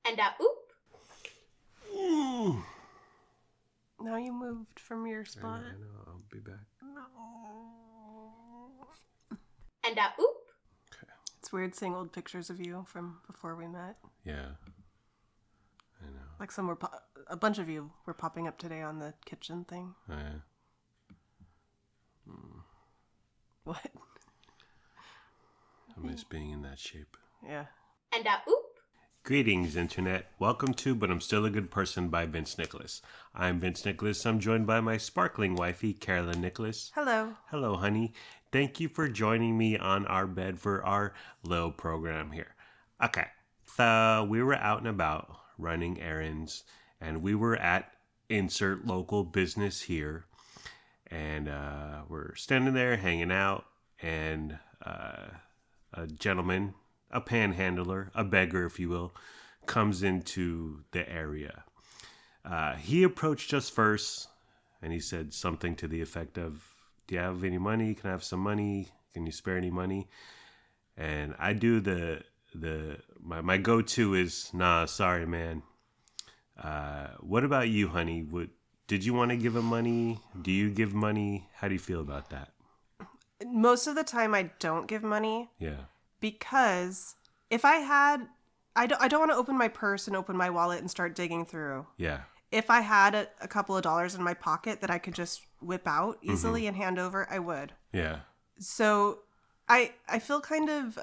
And oop. Now you moved from your spot. I know. I'll be back. No. And oop. Okay. It's weird seeing old pictures of you from before we met. Yeah. I know. Like a bunch of you were popping up today on the kitchen thing. Oh, yeah. What? I miss being in that shape. Yeah. And oop. Greetings, Internet. Welcome to But I'm Still a Good Person by Vince Nicholas. I'm Vince Nicholas. I'm joined by my sparkling wifey, Carolyn Nicholas. Hello. Hello, honey. Thank you for joining me on our bed for our little program here. Okay, so we were out and about running errands, and we were at insert local business here, and we're standing there hanging out, and a gentleman, a panhandler, a beggar, if you will, comes into the area. He approached us first, and he said something to the effect of, "Do you have any money? Can I have some money? Can you spare any money?" And I do my go-to is, "Nah, sorry, man. What about you, honey? Did you want to give him money? Do you give money? How do you feel about that?" Most of the time I don't give money. Yeah. Because if I had, I don't want to open my purse and open my wallet and start digging through. Yeah. If I had a couple of dollars in my pocket that I could just whip out easily and hand over, I would. Yeah. So I feel kind of,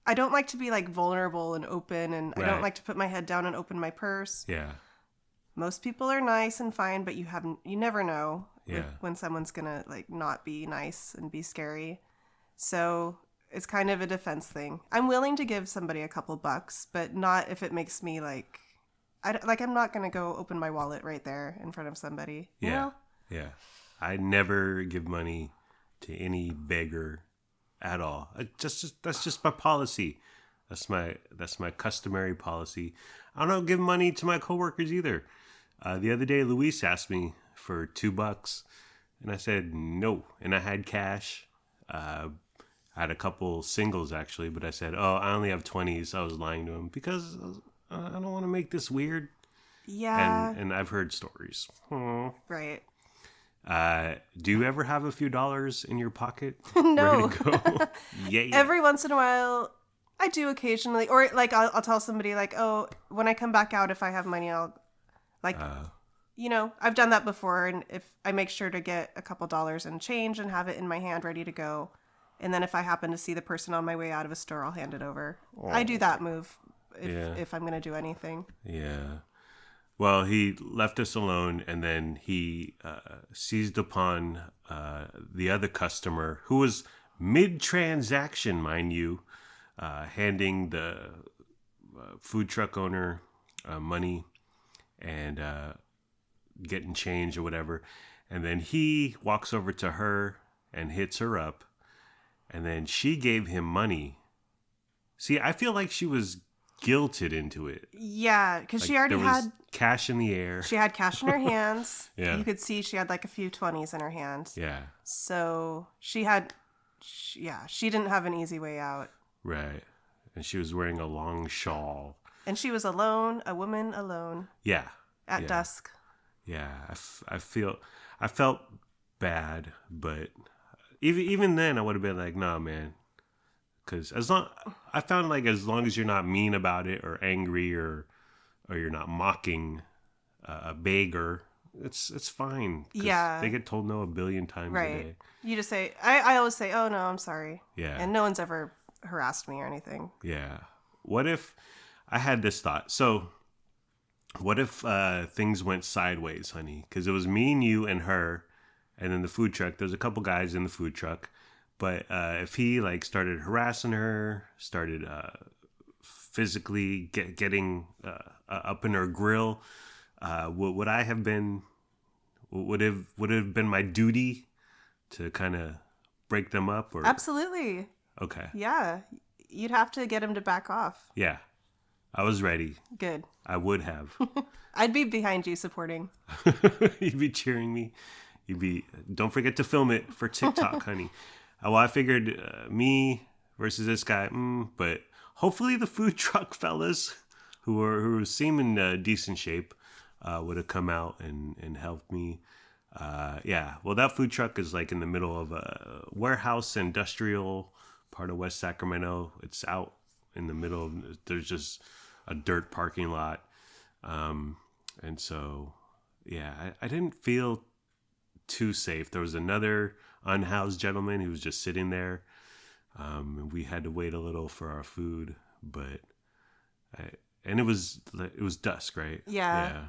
I don't like to be like vulnerable and open, and Right. I don't like to put my head down and open my purse. Yeah. Most people are nice and fine, but you never know Yeah. when someone's gonna like not be nice and be scary. So it's kind of a defense thing. I'm willing to give somebody a couple bucks, but not if it makes me like, I'm not gonna go open my wallet right there in front of somebody. Yeah. You know? Yeah. I never give money to any beggar at all. That's just my policy. That's my customary policy. I don't give money to my coworkers either. The other day, Luis asked me for $2, and I said no. And I had cash. I had a couple singles actually, but I said, "Oh, I only have 20s." I was lying to him because I don't want to make this weird. Yeah. And I've heard stories. Right. Do you ever have a few dollars in your pocket? No. Ready to go? Yeah. Every once in a while, I do occasionally, or like I'll tell somebody like, "Oh, when I come back out, if I have money, I'll like." I've done that before, and if I make sure to get a couple dollars in change and have it in my hand ready to go, and then if I happen to see the person on my way out of a store, I'll hand it over. I do that move if I'm going to do anything. Yeah. Well, he left us alone, and then he seized upon the other customer, who was mid-transaction, mind you, handing the food truck owner money and getting change or whatever. And then he walks over to her and hits her up. And then she gave him money. See, I feel like she was guilted into it. Yeah, because Like she already had cash in the air. She had cash in her hands. Yeah. You could see she had like a few 20s in her hand. Yeah. So she didn't have an easy way out. Right. And she was wearing a long shawl. And she was alone, a woman alone. Yeah. At dusk. Yeah. I felt bad, but even then I would have been like, "Nah, man." Because I found like as long as you're not mean about it or angry or you're not mocking a beggar, it's fine. Yeah. They get told no a billion times a day. You just say, I always say, "Oh no, I'm sorry." Yeah. And no one's ever harassed me or anything. Yeah. What if I had this thought? So what if things went sideways, honey? Because it was me and you and her, and then the food truck. There's a couple guys in the food truck. But if he like started harassing her, started physically getting up in her grill, would I have been? Would have been my duty to kind of break them up? Or Absolutely. Okay. Yeah, you'd have to get him to back off. Yeah, I was ready. Good. I would have. I'd be behind you supporting. You'd be cheering me. Don't forget to film it for TikTok, honey. Well, I figured me versus this guy, but hopefully the food truck fellas who seem in decent shape would have come out and helped me. Yeah, well, that food truck is like in the middle of a warehouse industrial part of West Sacramento. It's out in the middle of, there's just a dirt parking lot. And so, yeah, I didn't feel too safe. There was another unhoused gentleman who was just sitting there. And we had to wait a little for our food, but and it was dusk, right? Yeah. Yeah.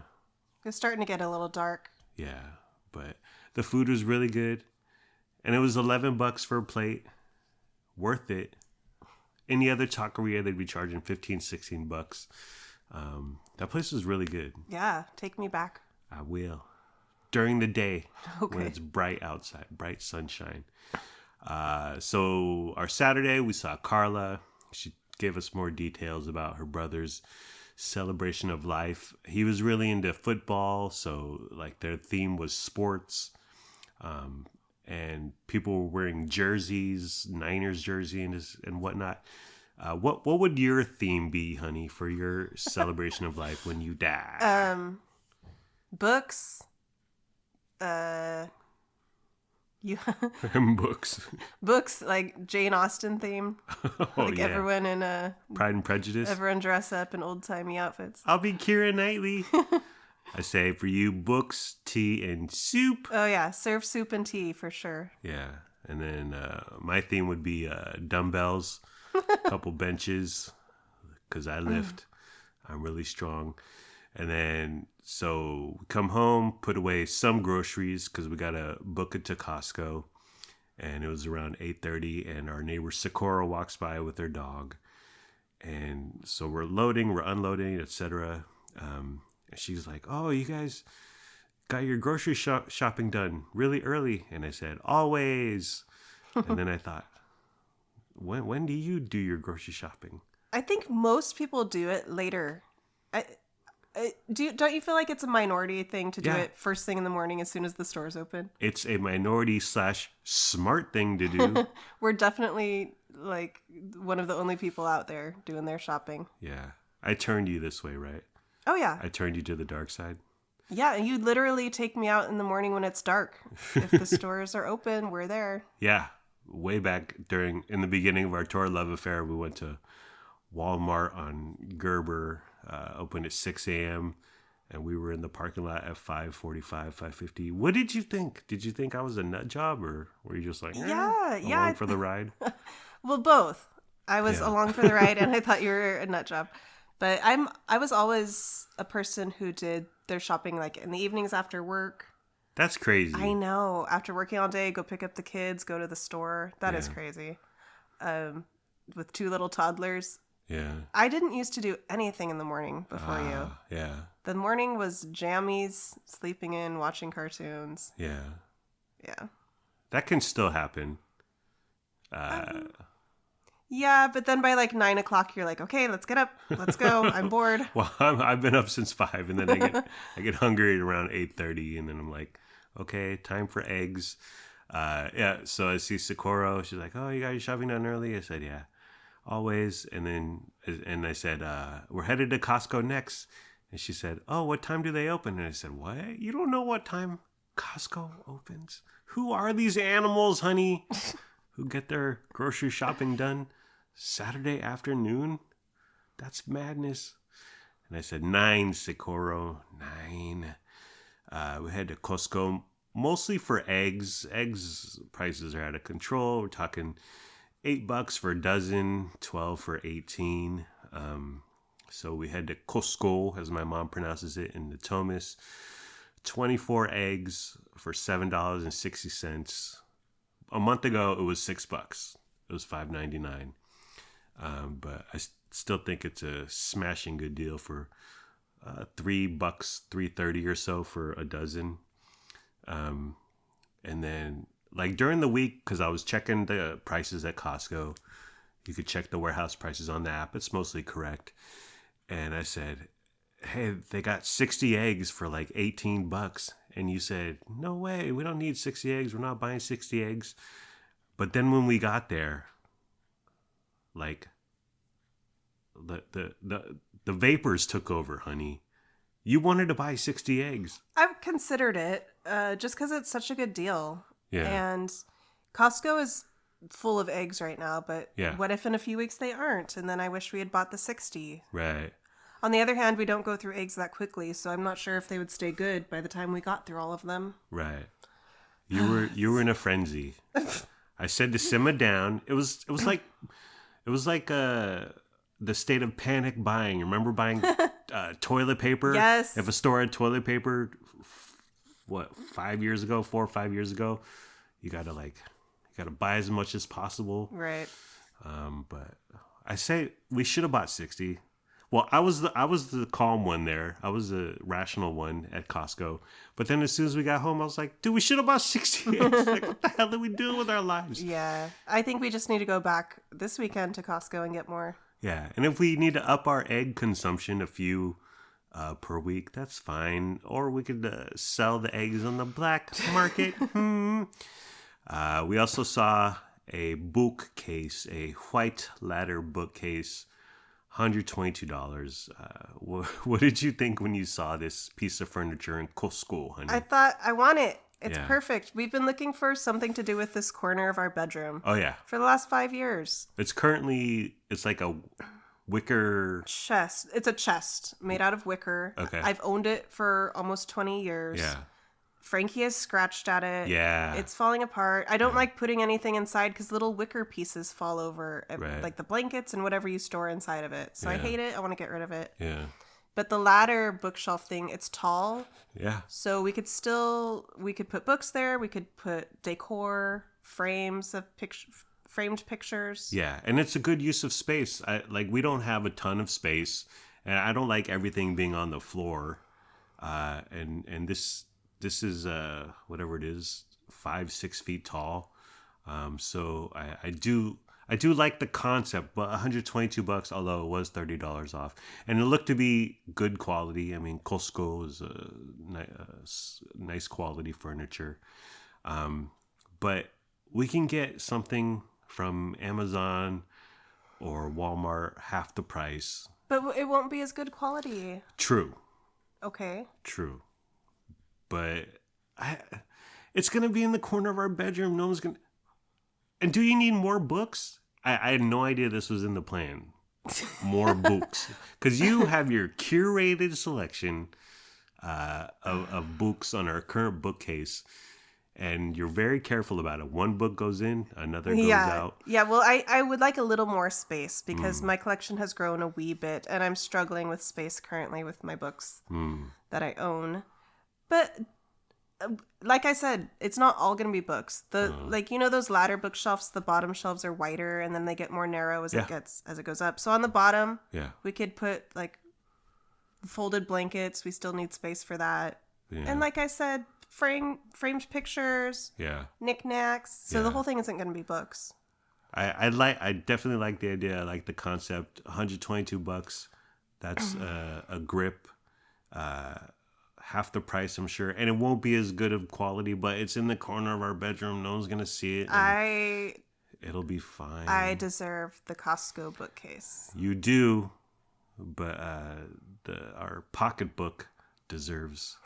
It was starting to get a little dark. Yeah, but the food was really good, and it was $11 for a plate. Worth it. Any other taqueria, they'd be charging $15-$16. That place was really good. Yeah, take me back. I will. During the day, Okay. when it's bright outside, bright sunshine. So our Saturday, we saw Carla. She gave us more details about her brother's celebration of life. He was really into football, so like their theme was sports. And people were wearing jerseys, Niners jersey and whatnot. What would your theme be, honey, for your celebration of life when you die? Books. Books. Books like Jane Austen theme. Like yeah. everyone in Pride and Prejudice. everyone dress up in old timey outfits. I'll be Keira Knightley. I say for you, books, tea, and soup. Oh yeah, serve soup and tea for sure. Yeah. And then my theme would be dumbbells, a couple benches, because I lift. I'm really strong. And then, so we come home, put away some groceries because we got to book it to Costco. And it was around 8:30, and our neighbor Socorro walks by with her dog. And so we're loading, we're unloading, etc. And she's like, "Oh, you guys got your grocery shopping done really early." And I said, "Always." And then I thought, when do you do your grocery shopping? I think most people do it later. Don't you feel like it's a minority thing to do Yeah. it first thing in the morning as soon as the stores open? It's a minority / smart thing to do. We're definitely like one of the only people out there doing their shopping. Yeah. I turned you this way, right? Oh yeah. I turned you to the dark side. Yeah, you literally take me out in the morning when it's dark. If the stores are open, we're there. Yeah. Way back in the beginning of our tour love affair, we went to Walmart on Gerber, opened at 6 a.m. and we were in the parking lot at 5:45, 5:50. What did you think? Did you think I was a nut job, or were you just like, along for the ride? Well, both. I was Yeah. along for the ride, and I thought you were a nut job. But I was always a person who did their shopping like in the evenings after work. That's crazy. I know. After working all day, go pick up the kids, go to the store. That is Yeah. crazy. With 2 little toddlers. Yeah. I didn't used to do anything in the morning before you. Yeah. The morning was jammies, sleeping in, watching cartoons. Yeah. Yeah. That can still happen. Yeah, but then by like 9 o'clock, you're like, okay, let's get up. Let's go. I'm bored. Well, I've been up since 5, and then I get hungry at around 8:30, and then I'm like, okay, time for eggs. Yeah. So I see Socorro. She's like, "Oh, you got your shopping done early?" I said, "Yeah, always." And I said, "We're headed to Costco next." And she said, "Oh, what time do they open?" And I said, "What? You don't know what time Costco opens? Who are these animals, honey, who get their grocery shopping done Saturday afternoon? That's madness." And I said, 9, Socorro, 9. We head to Costco mostly for eggs. Eggs prices are out of control. We're talking $8 for a dozen, 12 for 18. So we head to Costco, as my mom pronounces it, in the Thomas. 24 eggs for $7.60. A month ago, it was $6. It was $5.99. But I still think it's a smashing good deal for $3, $3.30 or so for a dozen. And then, like during the week, because I was checking the prices at Costco, you could check the warehouse prices on the app. It's mostly correct. And I said, "Hey, they got 60 eggs for like $18. And you said, "No way, we don't need 60 eggs. We're not buying 60 eggs." But then when we got there, like the vapors took over, honey. You wanted to buy 60 eggs. I've considered it just because it's such a good deal. Yeah. And Costco is full of eggs right now, but Yeah. what if in a few weeks they aren't? And then I wish we had bought the 60. Right. On the other hand, we don't go through eggs that quickly, so I'm not sure if they would stay good by the time we got through all of them. Right. You were in a frenzy. I said to simmer down. It was like the state of panic buying. Remember buying toilet paper? Yes. If a store had toilet paper, 4 or 5 years ago, you gotta buy as much as possible. Right. But I say we should have bought 60. Well, I was the calm one there. I was the rational one at Costco. But then as soon as we got home, I was like, dude, we should have bought 60 eggs. Like, what the hell are we doing with our lives? Yeah. I think we just need to go back this weekend to Costco and get more. Yeah. And if we need to up our egg consumption a few per week, that's fine. Or we could sell the eggs on the black market. We also saw a bookcase, a white ladder bookcase, $122. What did you think when you saw this piece of furniture in Costco, honey? I thought, I want it. It's Yeah. perfect. We've been looking for something to do with this corner of our bedroom Oh, yeah. for the last 5 years. It's like a wicker. Chest. It's a chest made out of wicker. Okay. I've owned it for almost 20 years. Yeah. Frankie has scratched at it. Yeah. It's falling apart. I don't like putting anything inside because little wicker pieces fall over, Right. like the blankets and whatever you store inside of it. So I Yeah. hate it. I want to get rid of it. Yeah. But the ladder bookshelf thing, it's tall. Yeah. So we could put books there. We could put decor, frames of framed pictures. Yeah. And it's a good use of space. We don't have a ton of space, and I don't like everything being on the floor. And this is whatever it is, 5-6 feet tall. So I do like the concept, but $122, although it was $30 off, and it looked to be good quality. I mean, Costco is nice quality furniture, but we can get something from Amazon or Walmart half the price. But it won't be as good quality. True. Okay. True. But it's going to be in the corner of our bedroom. No one's going to... And do you need more books? I had no idea this was in the plan. More books. Because you have your curated selection of books on our current bookcase. And you're very careful about it. One book goes in, another goes out. Yeah, well, I would like a little more space because my collection has grown a wee bit. And I'm struggling with space currently with my books that I own. But like I said, it's not all going to be books. Those ladder bookshelves, the bottom shelves are wider and then they get more narrow as it goes up. So on the bottom, we could put like folded blankets. We still need space for that. Yeah. And like I said, framed pictures, knickknacks. So the whole thing isn't going to be books. I definitely like the idea. I like the concept. $122. That's a grip. Half the price, I'm sure, and it won't be as good of quality, but it's in the corner of our bedroom. No one's gonna see it. It'll be fine. I deserve the Costco bookcase. You do, but our pocketbook deserves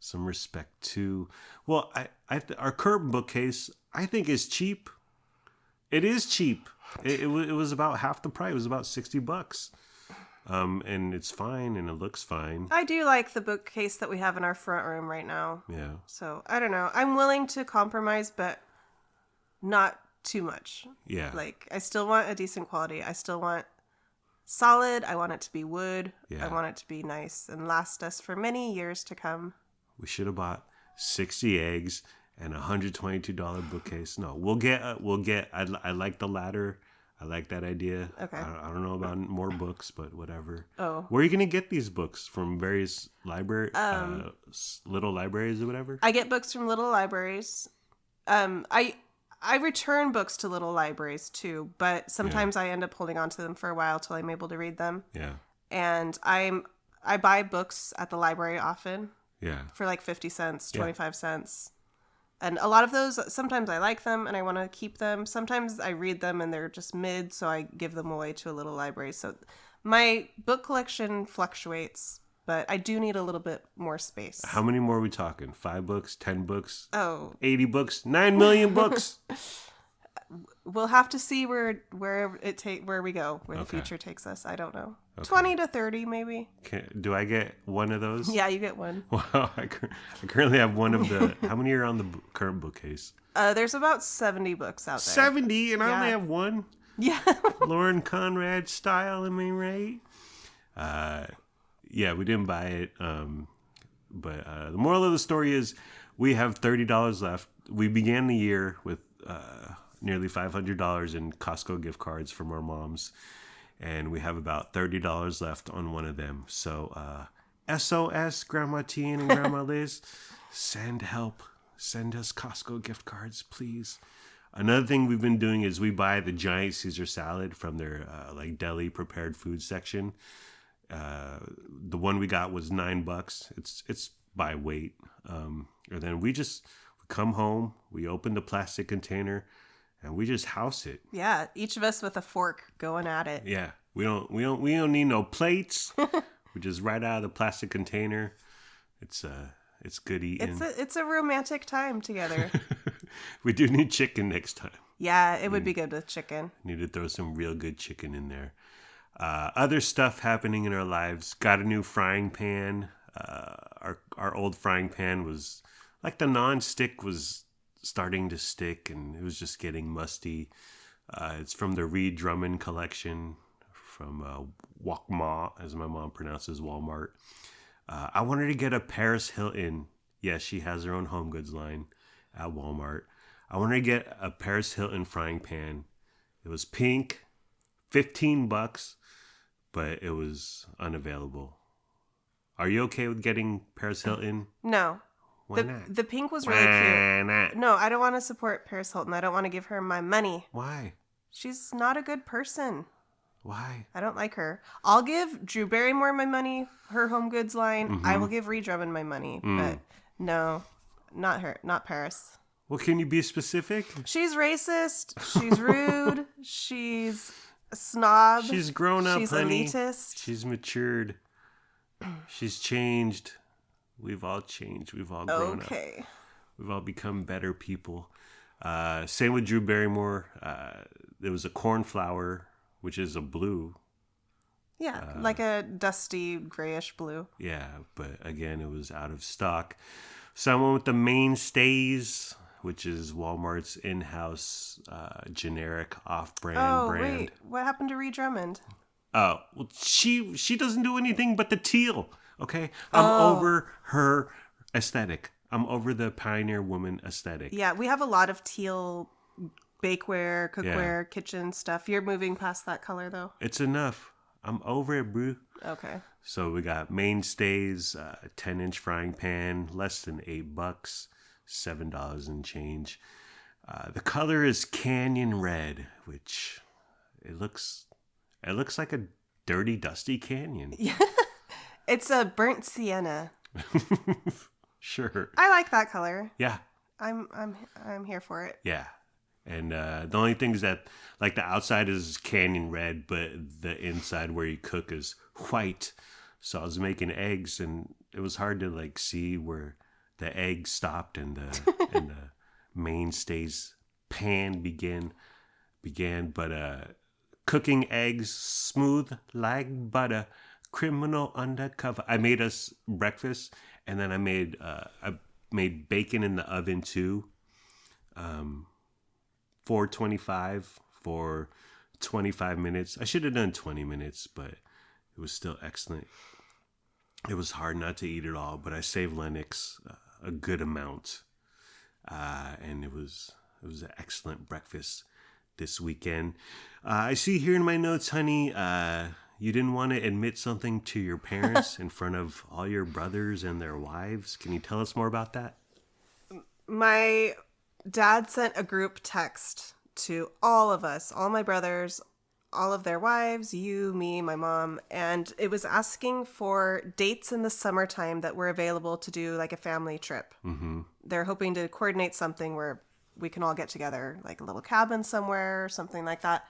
some respect too. Well, our current bookcase, I think, is cheap. It is cheap. It was about half the price. It was about $60. And it's fine and it looks fine. I do like the bookcase that we have in our front room right now. Yeah. So I don't know. I'm willing to compromise, but not too much. Yeah. Like I still want a decent quality. I still want solid. I want it to be wood. Yeah. I want it to be nice and last us for many years to come. We should have bought 60 eggs and a $122 bookcase. No, we'll get. I like the ladder. I like that idea. Okay. I don't know about more books, but whatever. Oh. Where are you going to get these books? From various little libraries or whatever? I get books from little libraries. I return books to little libraries too, but sometimes I end up holding on to them for a while till I'm able to read them. Yeah. And I buy books at the library often. Yeah. For like 50 cents, 25 cents. And a lot of those, sometimes I like them and I want to keep them. Sometimes I read them and they're just mid, so I give them away to a little library. So My book collection fluctuates, but I do need a little bit more space. How many more are we talking? 5 books, 10 books, Oh, 80 books, 9 million books? we'll have to see where we go, where the future takes us. I don't know. 20 to 30, maybe. Do I get one of those? Yeah, you get one. Wow, I currently have one of the... How many are on the current bookcase? There's about 70 books out there. 70, and I only have one? Yeah. Lauren Conrad style, am I right? Yeah, we didn't buy it. But the moral of the story is we have $30 left. We began the year with nearly $500 in Costco gift cards from our moms. And we have about $30 left on one of them. So SOS, Grandma Tien and Grandma Liz, send help. Send us Costco gift cards, please. Another thing we've been doing is we buy the giant Caesar salad from their like deli prepared food section. The one we got was $9. It's by weight. And then we come home, we open the plastic container, and we just house it. Yeah, each of us with a fork going at it. Yeah, we don't need no plates. We just right out of the plastic container. It's good eating. It's a romantic time together. We do need chicken next time. Yeah, it would be good with chicken. Need to throw some real good chicken in there. Other stuff happening in our lives. Got a new frying pan. Our old frying pan was like the non-stick was starting to stick and it was just getting musty. It's from the Reed Drummond collection from Walmart, as my mom pronounces Walmart. I wanted to get a Paris Hilton. Yes, she has her own home goods line at Walmart. I wanted to get a Paris Hilton frying pan. It was pink, $15, but it was unavailable. Are you okay with getting Paris Hilton? No. Why not? The pink was really cute. Not? No, I don't want to support Paris Hilton. I don't want to give her my money. Why? She's not a good person. Why? I don't like her. I'll give Drew Barrymore my money, her home goods line. Mm-hmm. I will give Reed Drummond my money. But no, not her. Not Paris. Well, can you be specific? She's racist. She's rude. She's a snob. She's grown up, She's honey. elitist. She's matured. She's changed. We've all changed. We've all grown up. Okay. We've all become better people. Same with Drew Barrymore. There was a cornflower, which is a blue. Yeah, like a dusty grayish blue. Yeah, but again, it was out of stock. Someone with the Mainstays, which is Walmart's in-house generic off-brand brand. Wait, what happened to Reed Drummond? Oh, well, she doesn't do anything but the teal. Okay, I'm over her aesthetic. I'm over the pioneer woman aesthetic. Yeah, we have a lot of teal bakeware, cookware, kitchen stuff. You're moving past that color though. It's enough. I'm over it, bro. Okay. So we got Mainstays, a 10-inch frying pan, less than $8, $7 and change. The color is Canyon Red, which it looks like a dirty, dusty canyon. Yeah. It's a burnt sienna. Sure. I like that color. Yeah. I'm here for it. Yeah. And the only thing is that, like, the outside is canyon red, but the inside where you cook is white. So I was making eggs, and it was hard to, like, see where the egg stopped and the Mainstays pan began. But cooking eggs smooth like butter, criminal undercover. I made us breakfast, and then I made bacon in the oven too. 425 for 25 minutes. I should have done 20 minutes, but it was still excellent. It was hard not to eat it all, but I saved Lennox a good amount. And it was an excellent breakfast this weekend. I see here in my notes, honey, you didn't want to admit something to your parents in front of all your brothers and their wives. Can you tell us more about that? My dad sent a group text to all of us, all my brothers, all of their wives, you, me, my mom, and it was asking for dates in the summertime that were available to do like a family trip. Mm-hmm. They're hoping to coordinate something where we can all get together, like a little cabin somewhere or something like that.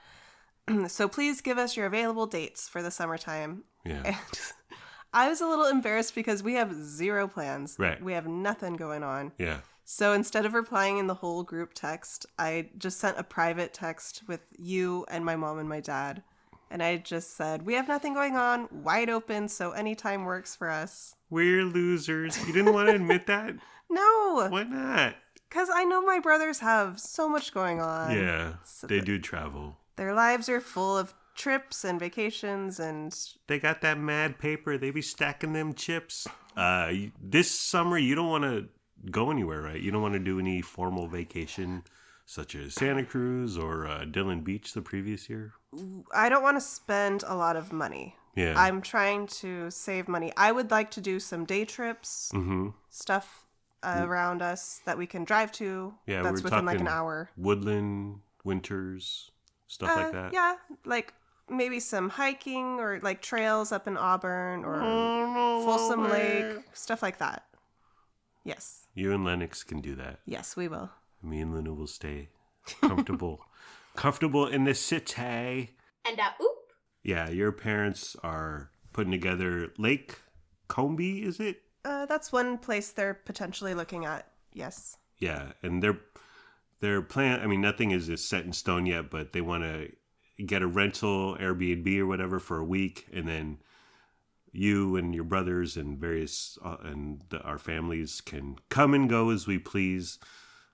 So please give us your available dates for the summertime. Yeah. And I was a little embarrassed because we have zero plans. Right. We have nothing going on. Yeah. So instead of replying in the whole group text, I just sent a private text with you and my mom and my dad. And I just said, we have nothing going on, wide open, so anytime works for us. We're losers. You didn't want to admit that? No. Why not? Because I know my brothers have so much going on. Yeah, they do travel. Their lives are full of trips and vacations and... They got that mad paper. They be stacking them chips. This summer, you don't want to go anywhere, right? You don't want to do any formal vacation such as Santa Cruz or Dillon Beach the previous year? I don't want to spend a lot of money. Yeah. I'm trying to save money. I would like to do some day trips, stuff around us that we can drive to. Yeah, that's we're within like an talking hour. Woodland, Winters, stuff like that. Yeah, like maybe some hiking or like trails up in Auburn or Folsom Lake, stuff like that. Yes. You and Lennox can do that. Yes, we will. Me and Luna will stay comfortable in the city. And oop. Yeah, your parents are putting together Lake Combie, is it? That's one place they're potentially looking at. Yes. Yeah, and their plan. I mean, nothing is set in stone yet, but they want to get a rental Airbnb or whatever for a week, and then you and your brothers and various our families can come and go as we please.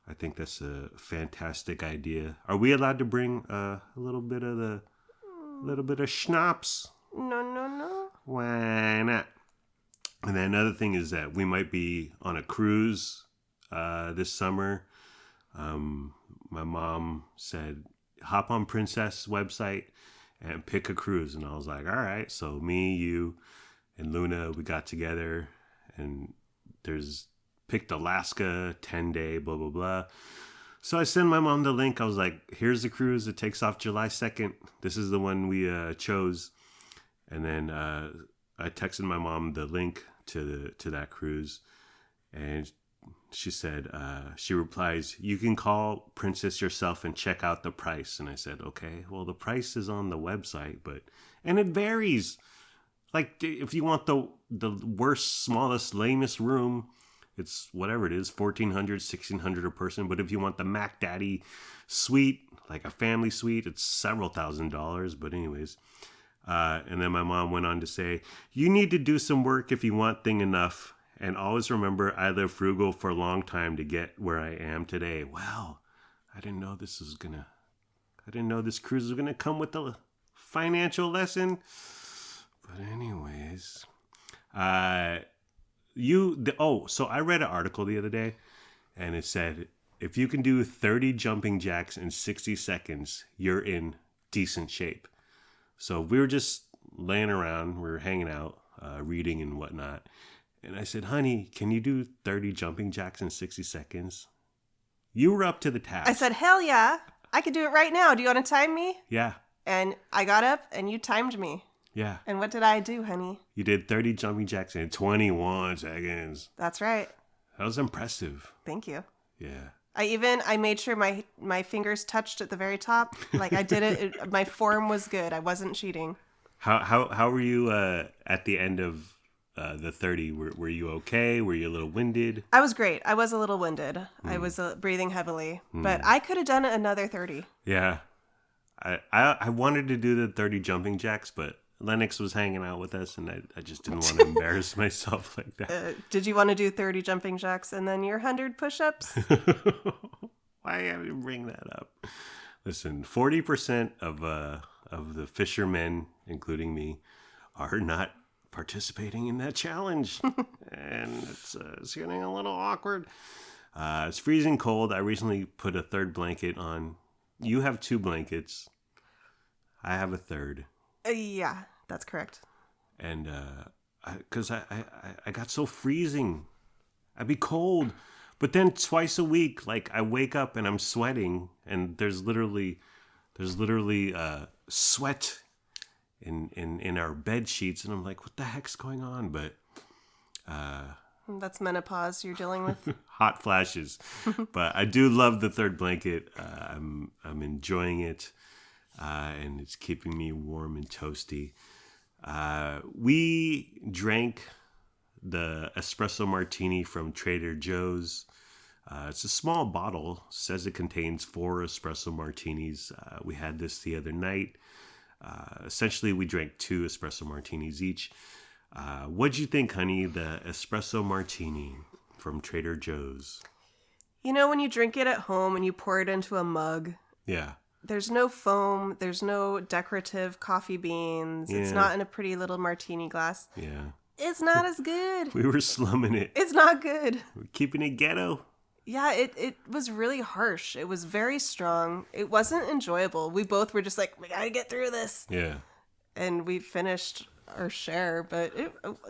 I think that's a fantastic idea. Are we allowed to bring a little bit of schnapps? No. Why not? And then another thing is that we might be on a cruise this summer. My mom said, hop on Princess website and pick a cruise. And I was like, all right. So me, you, and Luna, we got together and picked Alaska, 10-day, blah, blah, blah. So I sent my mom the link. I was like, here's the cruise. It takes off July 2nd. This is the one we chose. And then I texted my mom the link to that cruise. And she said, she replies, you can call Princess yourself and check out the price. And I said, okay, well, the price is on the website, and it varies. Like if you want the worst, smallest, lamest room, it's whatever it is, $1,400, $1,600 a person. But if you want the Mac Daddy suite, like a family suite, it's several $1,000s. But anyways, and then my mom went on to say, you need to do some work if you want thing enough. And always remember, I lived frugal for a long time to get where I am today. Wow, I didn't know this cruise was gonna come with a financial lesson. But anyways, so I read an article the other day, and it said if you can do 30 jumping jacks in 60 seconds, you're in decent shape. So we were just laying around, we were hanging out, reading and whatnot. And I said, honey, can you do 30 jumping jacks in 60 seconds? You were up to the task. I said, hell yeah. I could do it right now. Do you want to time me? Yeah. And I got up and you timed me. Yeah. And what did I do, honey? You did 30 jumping jacks in 21 seconds. That's right. That was impressive. Thank you. Yeah. I made sure my fingers touched at the very top. Like I did it. My form was good. I wasn't cheating. How were you at the end of the 30? Were you okay? Were you a little winded? I was great. I was a little winded. I was breathing heavily, but I could have done another 30. Yeah. I wanted to do the 30 jumping jacks, but Lennox was hanging out with us, and I just didn't want to embarrass myself like that. Did you want to do 30 jumping jacks and then your 100 push-ups? Why have you bring that up? Listen, 40% of the fishermen, including me, are not participating in that challenge. And it's getting a little awkward. It's freezing cold. I recently put a third blanket on. You have 2 blankets. I have a third. Yeah, that's correct. And because I got so freezing. I'd be cold. But then twice a week, like I wake up and I'm sweating, and there's literally sweat in our bed sheets, and I'm like, what the heck's going on? But that's menopause you're dealing with. Hot flashes. But I do love the third blanket. I'm enjoying it. and it's keeping me warm and toasty. We drank the espresso martini from Trader Joe's. It's a small bottle. Says it contains 4 espresso martinis. We had this the other night. Essentially, we drank 2 espresso martinis each. What'd you think, honey? The espresso martini from Trader Joe's. You know, when you drink it at home and you pour it into a mug. Yeah. There's no foam. There's no decorative coffee beans. Yeah. It's not in a pretty little martini glass. Yeah. It's not as good. We were slumming it. It's not good. We're keeping it ghetto. Yeah, it was really harsh. It was very strong. It wasn't enjoyable. We both were just like, we gotta get through this. Yeah. And we finished our share, but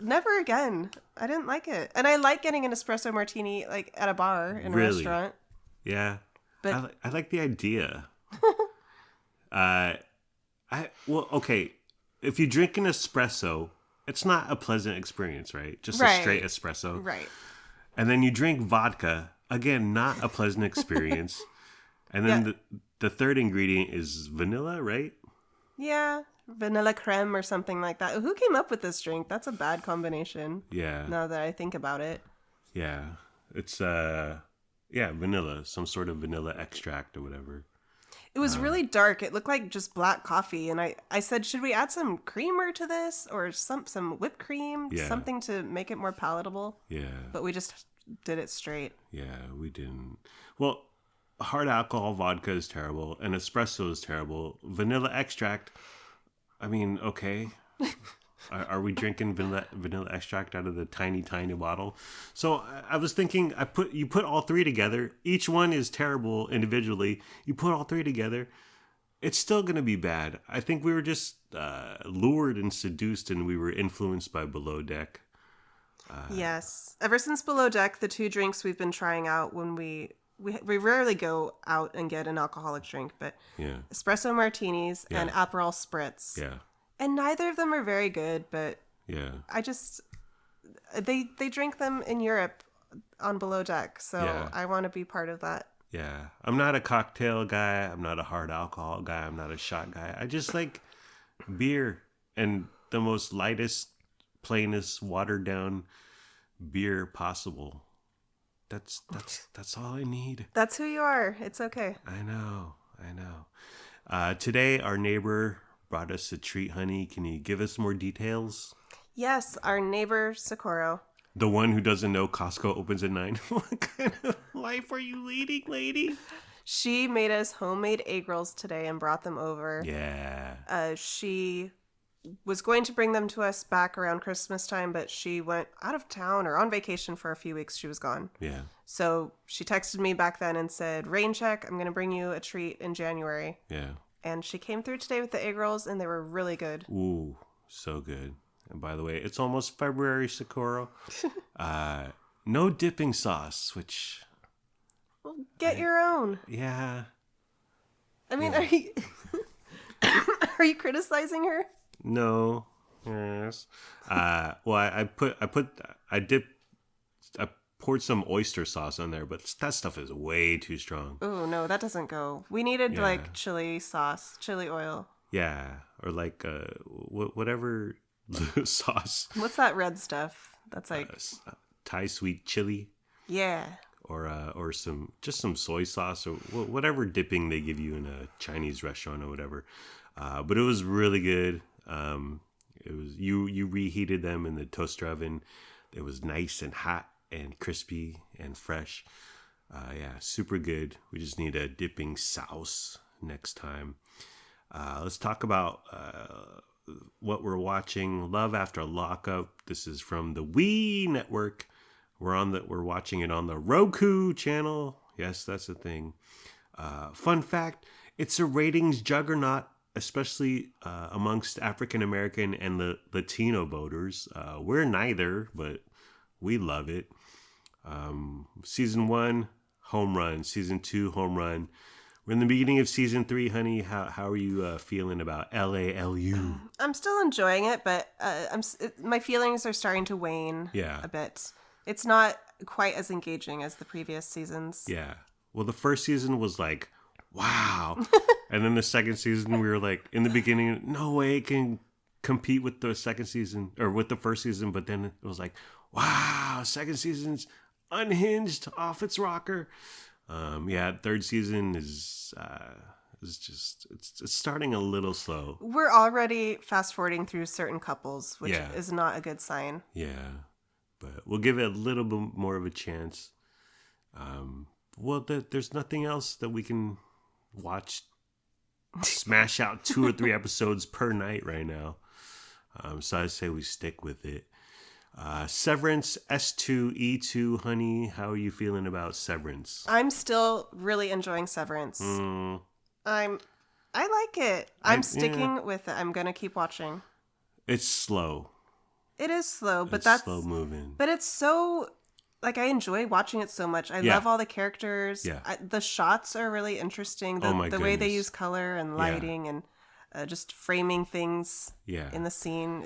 never again. I didn't like it. And I like getting an espresso martini like at a bar in a restaurant. Yeah. But I like the idea. Okay. If you drink an espresso, it's not a pleasant experience, right? Just a straight espresso. Right. And then you drink vodka. Again, not a pleasant experience. And then the third ingredient is vanilla, right? Yeah. Vanilla creme or something like that. Who came up with this drink? That's a bad combination. Yeah. Now that I think about it. Yeah. It's vanilla, some sort of vanilla extract or whatever. It was really dark. It looked like just black coffee. And I said, should we add some creamer to this or some whipped cream? Yeah. Something to make it more palatable. Yeah. But we just did it straight. Yeah, we didn't. Well, hard alcohol vodka is terrible and espresso is terrible. Vanilla extract, I mean, okay. Are we drinking vanilla extract out of the tiny bottle? So I was thinking, you put all 3 together. Each one is terrible individually. You put all 3 together, it's still going to be bad. I think we were just lured and seduced, and we were influenced by Below Deck. Yes. Ever since Below Deck, the 2 drinks we've been trying out when we rarely go out and get an alcoholic drink, but espresso martinis and Aperol spritz. Yeah. And neither of them are very good, but I just they drink them in Europe on Below Deck, so I want to be part of that. Yeah. I'm not a cocktail guy. I'm not a hard alcohol guy. I'm not a shot guy. I just like beer and the most lightest, plainest, watered down beer possible. That's all I need. That's who you are. It's okay. I know. Today, our neighbor brought us a treat, honey. Can you give us more details? Yes, our neighbor, Socorro. The one who doesn't know Costco opens at 9. What kind of life are you leading, lady? She made us homemade egg rolls today and brought them over. Yeah. She was going to bring them to us back around Christmas time, but she went out of town or on vacation for a few weeks. She was gone. Yeah. So she texted me back then and said, rain check, I'm going to bring you a treat in January. Yeah. And she came through today with the egg rolls, and they were really good. Ooh, so good. And by the way, it's almost February, Socorro. No dipping sauce, which... Well, get your own. Yeah. I mean, are you... are you criticizing her? No. Yes. Well, I poured some oyster sauce on there, but that stuff is way too strong. Oh, no, that doesn't go. We needed like chili sauce, chili oil. Yeah, or like whatever sauce. What's that red stuff? That's like Thai sweet chili. Yeah. Or some soy sauce or whatever dipping they give you in a Chinese restaurant or whatever. But it was really good. It was you reheated them in the toaster oven. It was nice and hot and crispy and fresh. Yeah, super good. We just need a dipping sauce next time. Let's talk about what we're watching. Love After Lockup. This is from the Wii Network. We're watching it on the Roku channel. Yes, that's a thing. Fun fact: it's a ratings juggernaut, especially amongst African American and the Latino voters. We're neither, but we love it. Season 1, home run. Season 2, home run. We're in the beginning of season 3, honey. How are you feeling about LALU? I'm still enjoying it, but my feelings are starting to wane a bit. It's not quite as engaging as the previous seasons. Yeah. Well, the first season was like, wow. And then the second season, we were like, in the beginning, no way it can compete with the second season or with the first season. But then it was like, wow, second season's unhinged, off its rocker. Third season is just it's starting a little slow. We're already fast forwarding through certain couples, which Yeah. is not a good sign. Yeah, but we'll give it a little bit more of a chance. There's nothing else that we can watch. Smash out 2 or 3 episodes per night right now. So I say we stick with it. Severance S2E2, honey. How are you feeling about Severance? I'm still really enjoying Severance. I like it. I'm sticking with it. I'm gonna keep watching. It's slow. It is slow, but It's slow moving. But it's so like I enjoy watching it so much. I love all the characters. Yeah. The shots are really interesting. The way they use color and lighting and just framing things in the scene.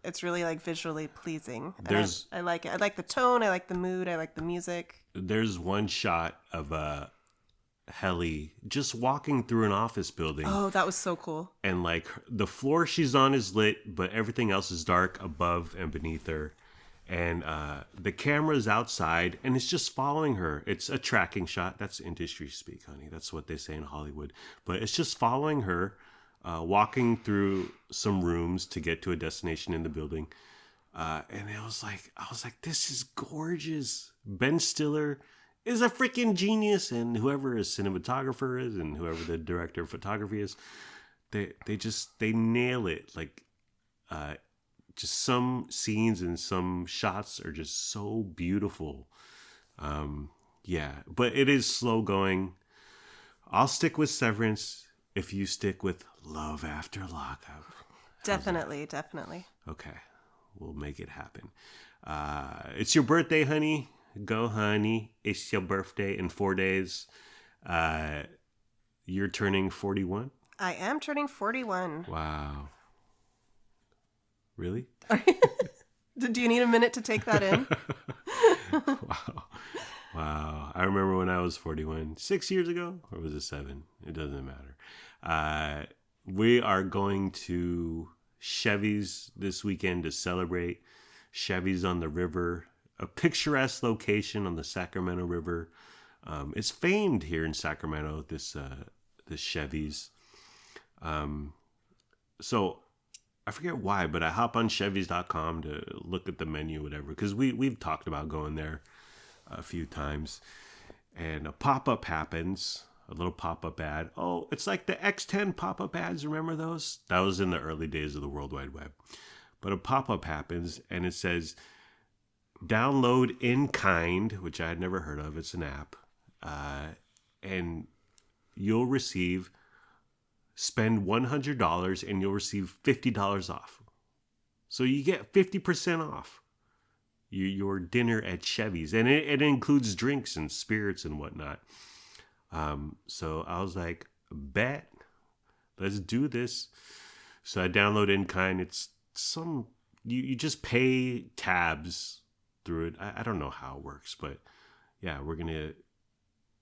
It's really like visually pleasing. I like it. I like the tone. I like the mood. I like the music. There's one shot of Helly just walking through an office building. Oh, that was so cool. And like the floor she's on is lit, but everything else is dark above and beneath her. And the camera's outside and it's just following her. It's a tracking shot. That's industry speak, honey. That's what they say in Hollywood. But it's just following her, walking through some rooms to get to a destination in the building. And I was like, this is gorgeous. Ben Stiller is a freaking genius, and whoever his cinematographer is and whoever the director of photography is, they nail it. Like just some scenes and some shots are just so beautiful. But it is slow going. I'll stick with Severance if you stick with Love After Lockup. Definitely. Okay, we'll make it happen. It's your birthday, honey. Go, honey. It's your birthday in 4 days. You're turning 41? I am turning 41. Wow. Really? Do you need a minute to take that in? Wow. I remember when I was 41. 6 years ago? Or was it 7? It doesn't matter. We are going to Chevy's this weekend to celebrate. Chevy's on the river. A picturesque location on the Sacramento River. It's famed here in Sacramento, this Chevy's. So I forget why, but I hop on Chevys.com to look at the menu, whatever, because we've talked about going there a few times. And a pop-up happens, a little pop-up ad. Oh, it's like the X10 pop-up ads. Remember those? That was in the early days of the World Wide Web. But a pop-up happens, and it says, download In Kind, which I had never heard of. It's an app. And you'll spend $100 and you'll receive $50 off. So you get 50% off your dinner at Chevy's. And it includes drinks and spirits and whatnot. So I was like, bet. Let's do this. So I download In Kind. It's you just pay tabs through it. I don't know how it works, but yeah, we're going to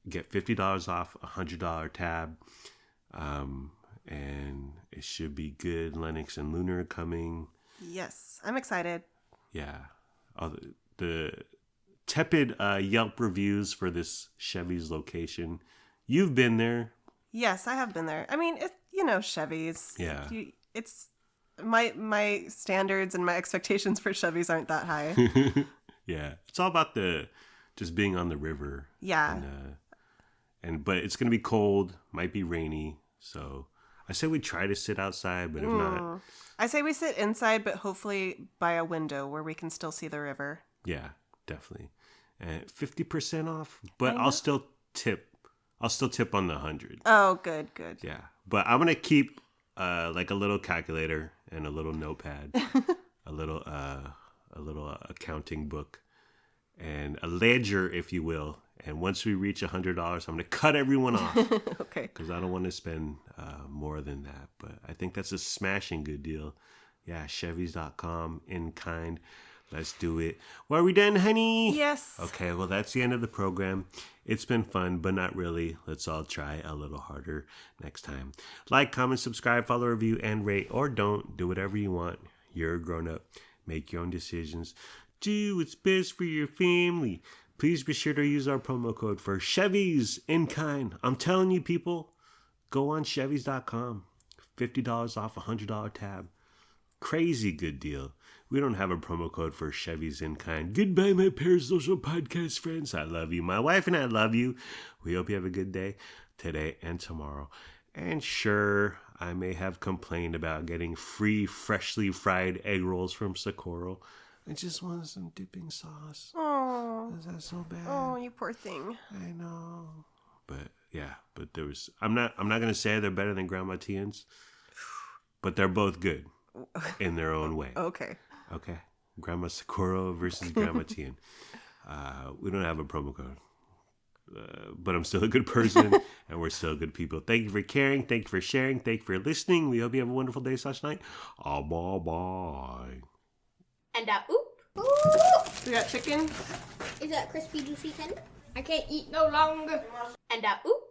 get $50 off a $100 tab. And it should be good. Lennox and Lunar are coming. Yes, I'm excited. Yeah. The tepid Yelp reviews for this Chevy's location. You've been there. Yes, I have been there. I mean, Chevy's. Yeah. It's my standards and my expectations for Chevy's aren't that high. Yeah. It's all about just being on the river. Yeah. But it's going to be cold, might be rainy. So I say we try to sit outside, but if not. I say we sit inside, but hopefully by a window where we can still see the river. Yeah, definitely. And 50% off, but I'll still tip on the 100. Oh, good. Yeah. But I'm going to keep like a little calculator and a little notepad, a little accounting book, and a ledger, if you will. And once we reach $100, I'm going to cut everyone off. Okay. Because I don't want to spend more than that. But I think that's a smashing good deal. Yeah, Chevys.com, In Kind. Let's do it. Well, are we done, honey? Yes. Okay, well, that's the end of the program. It's been fun, but not really. Let's all try a little harder next time. Like, comment, subscribe, follow, review, and rate, or don't. Do whatever you want. You're a grown-up. Make your own decisions. Do what's best for your family. Please be sure to use our promo code for Chevys in kind. I'm telling you, people, go on Chevys.com. $50 off a $100 tab. Crazy good deal. We don't have a promo code for Chevys in kind. Goodbye, my parasocial podcast friends. I love you. My wife and I love you. We hope you have a good day today and tomorrow. And sure, I may have complained about getting free, freshly fried egg rolls from Socorro. I just wanted some dipping sauce. Oh. Is that so bad? Oh, you poor thing. I know. But yeah, but there was. I'm not gonna say they're better than Grandma Tian's, but they're both good in their own way. Okay. Okay, Grandma Socorro versus Grandma Tian. We don't have a promo code, but I'm still a good person, and we're still good people. Thank you for caring. Thank you for sharing. Thank you for listening. We hope you have a wonderful day / night. Bye. And oop. We got chicken. Is that crispy, juicy tender? I can't eat no longer. And oop.